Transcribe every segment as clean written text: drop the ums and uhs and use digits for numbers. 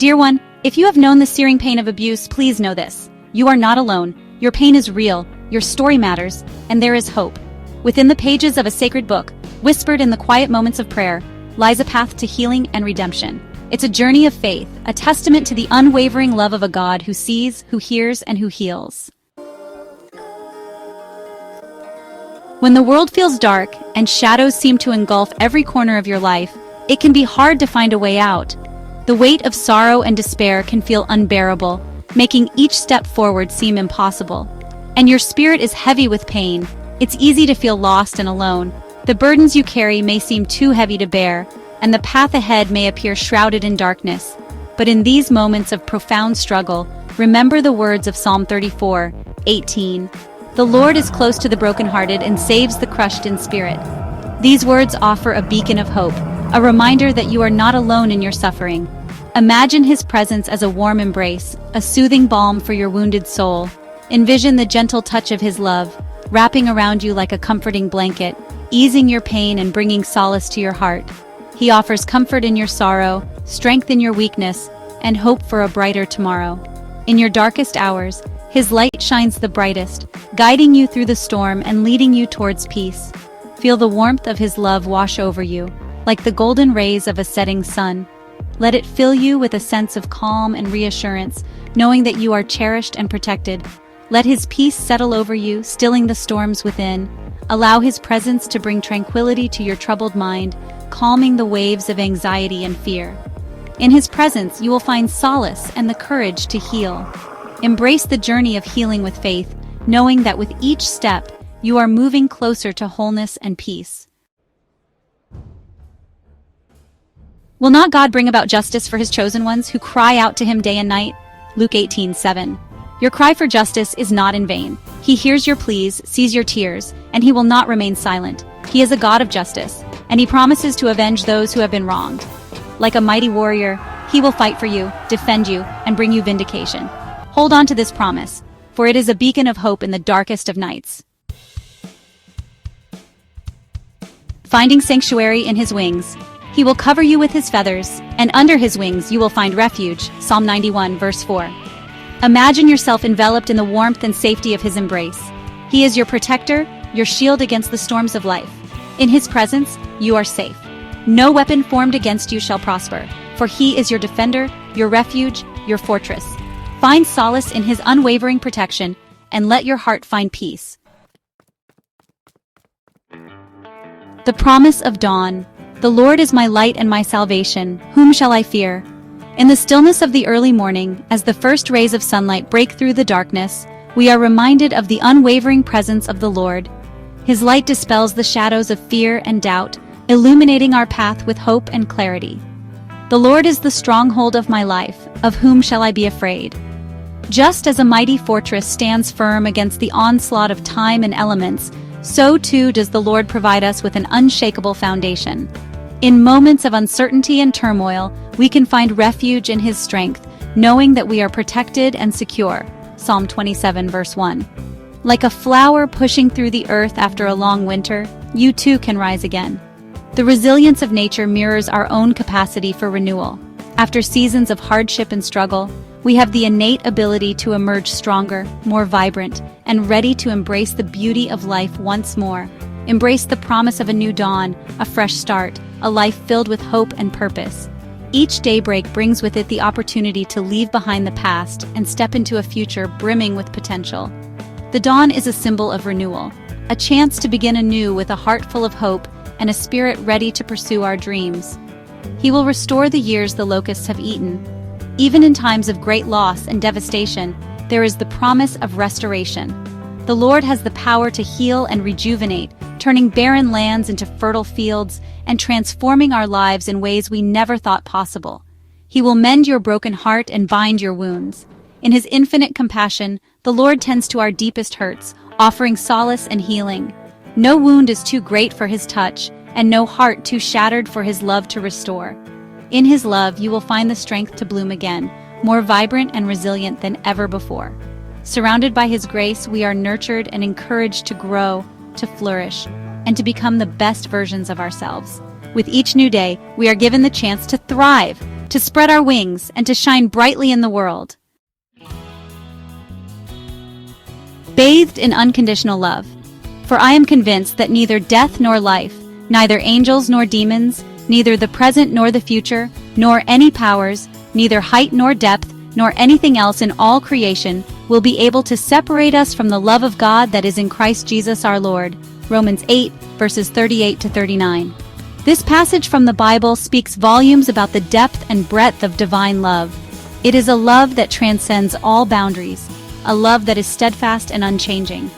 Dear one, if you have known the searing pain of abuse, please know this. You are not alone. Your pain is real, your story matters, and there is hope. Within the pages of a sacred book, whispered in the quiet moments of prayer, lies a path to healing and redemption. It's a journey of faith, a testament to the unwavering love of a God who sees, who hears, and who heals. When the world feels dark and shadows seem to engulf every corner of your life, it can be hard to find a way out. The weight of sorrow and despair can feel unbearable, making each step forward seem impossible. And your spirit is heavy with pain. It's easy to feel lost and alone. The burdens you carry may seem too heavy to bear, and the path ahead may appear shrouded in darkness. But in these moments of profound struggle, remember the words of Psalm 34:18. The Lord is close to the brokenhearted and saves the crushed in spirit. These words offer a beacon of hope, a reminder that you are not alone in your suffering. Imagine His presence as a warm embrace, a soothing balm for your wounded soul. Envision the gentle touch of His love, wrapping around you like a comforting blanket, easing your pain and bringing solace to your heart. He offers comfort in your sorrow, strength in your weakness, and hope for a brighter tomorrow. In your darkest hours, His light shines the brightest, guiding you through the storm and leading you towards peace. Feel the warmth of His love wash over you, like the golden rays of a setting sun. Let it fill you with a sense of calm and reassurance, knowing that you are cherished and protected. Let His peace settle over you, stilling the storms within. Allow His presence to bring tranquility to your troubled mind, calming the waves of anxiety and fear. In His presence, you will find solace and the courage to heal. Embrace the journey of healing with faith, knowing that with each step, you are moving closer to wholeness and peace. Will not God bring about justice for His chosen ones who cry out to Him day and night? Luke 18:7. Your cry for justice is not in vain. He hears your pleas, sees your tears, and He will not remain silent. He is a God of justice, and He promises to avenge those who have been wronged. Like a mighty warrior, He will fight for you, defend you, and bring you vindication. Hold on to this promise, for it is a beacon of hope in the darkest of nights. Finding sanctuary in His wings. He will cover you with His feathers, and under His wings you will find refuge. Psalm 91, verse 4. Imagine yourself enveloped in the warmth and safety of His embrace. He is your protector, your shield against the storms of life. In His presence, you are safe. No weapon formed against you shall prosper, for He is your defender, your refuge, your fortress. Find solace in His unwavering protection, and let your heart find peace. The promise of dawn. The Lord is my light and my salvation. Whom shall I fear? In the stillness of the early morning, as the first rays of sunlight break through the darkness, we are reminded of the unwavering presence of the Lord. His light dispels the shadows of fear and doubt, illuminating our path with hope and clarity. The Lord is the stronghold of my life. Of whom shall I be afraid? Just as a mighty fortress stands firm against the onslaught of time and elements, so too does the Lord provide us with an unshakable foundation. In moments of uncertainty and turmoil, we can find refuge in His strength, knowing that we are protected and secure. Psalm 27, verse 1. Like a flower pushing through the earth after a long winter, you too can rise again. The resilience of nature mirrors our own capacity for renewal. After seasons of hardship and struggle, we have the innate ability to emerge stronger, more vibrant, and ready to embrace the beauty of life once more. Embrace the promise of a new dawn, a fresh start, a life filled with hope and purpose. Each daybreak brings with it the opportunity to leave behind the past and step into a future brimming with potential. The dawn is a symbol of renewal, a chance to begin anew with a heart full of hope and a spirit ready to pursue our dreams. He will restore the years the locusts have eaten. Even in times of great loss and devastation, there is the promise of restoration. The Lord has the power to heal and rejuvenate, turning barren lands into fertile fields and transforming our lives in ways we never thought possible. He will mend your broken heart and bind your wounds. In His infinite compassion, the Lord tends to our deepest hurts, offering solace and healing. No wound is too great for His touch, and no heart too shattered for His love to restore. In His love, you will find the strength to bloom again, more vibrant and resilient than ever before. Surrounded by His grace, we are nurtured and encouraged to grow, to flourish, and to become the best versions of ourselves. With each new day, we are given the chance to thrive, to spread our wings, and to shine brightly in the world. Bathed in unconditional love. For I am convinced that neither death nor life, neither angels nor demons, neither the present nor the future, nor any powers, neither height nor depth, nor anything else in all creation will be able to separate us from the love of God that is in Christ Jesus our Lord. Romans 8, verses 38 to 39. This passage from the Bible speaks volumes about the depth and breadth of divine love. It is a love that transcends all boundaries, a love that is steadfast and unchanging.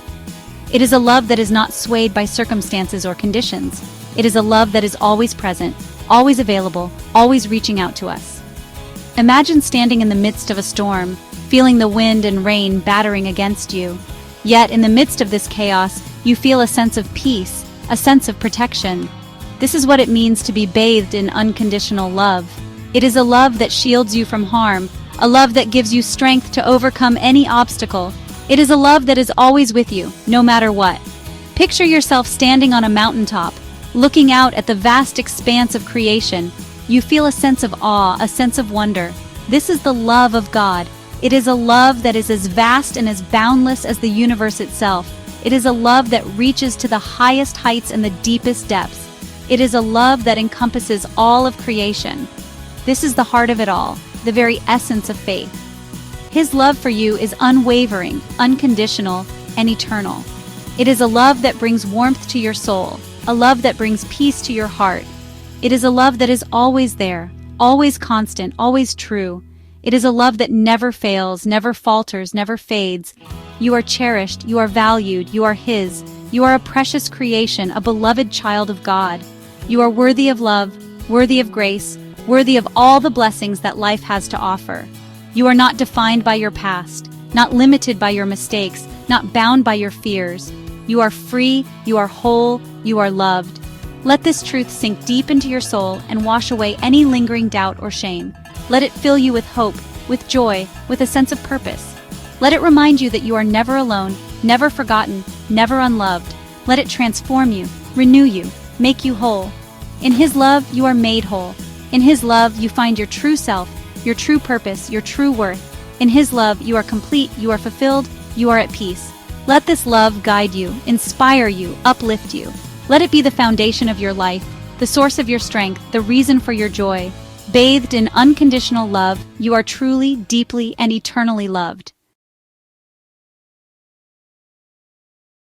It is a love that is not swayed by circumstances or conditions. It is a love that is always present, always available, always reaching out to us. Imagine standing in the midst of a storm, feeling the wind and rain battering against you. Yet, in the midst of this chaos, you feel a sense of peace, a sense of protection. This is what it means to be bathed in unconditional love. It is a love that shields you from harm, a love that gives you strength to overcome any obstacle. It is a love that is always with you, no matter what. Picture yourself standing on a mountaintop, looking out at the vast expanse of creation. You feel a sense of awe, a sense of wonder. This is the love of God. It is a love that is as vast and as boundless as the universe itself. It is a love that reaches to the highest heights and the deepest depths. It is a love that encompasses all of creation. This is the heart of it all, the very essence of faith. His love for you is unwavering, unconditional, and eternal. It is a love that brings warmth to your soul, a love that brings peace to your heart. It is a love that is always there, always constant, always true. It is a love that never fails, never falters, never fades. You are cherished, you are valued, you are His. You are a precious creation, a beloved child of God. You are worthy of love, worthy of grace, worthy of all the blessings that life has to offer. You are not defined by your past, not limited by your mistakes, not bound by your fears. You are free, you are whole, you are loved. Let this truth sink deep into your soul and wash away any lingering doubt or shame. Let it fill you with hope, with joy, with a sense of purpose. Let it remind you that you are never alone, never forgotten, never unloved. Let it transform you, renew you, make you whole. In His love, you are made whole. In His love, you find your true self, your true purpose, your true worth. In His love, you are complete, you are fulfilled, you are at peace. Let this love guide you, inspire you, uplift you. Let it be the foundation of your life, the source of your strength, the reason for your joy. Bathed in unconditional love, you are truly, deeply, and eternally loved.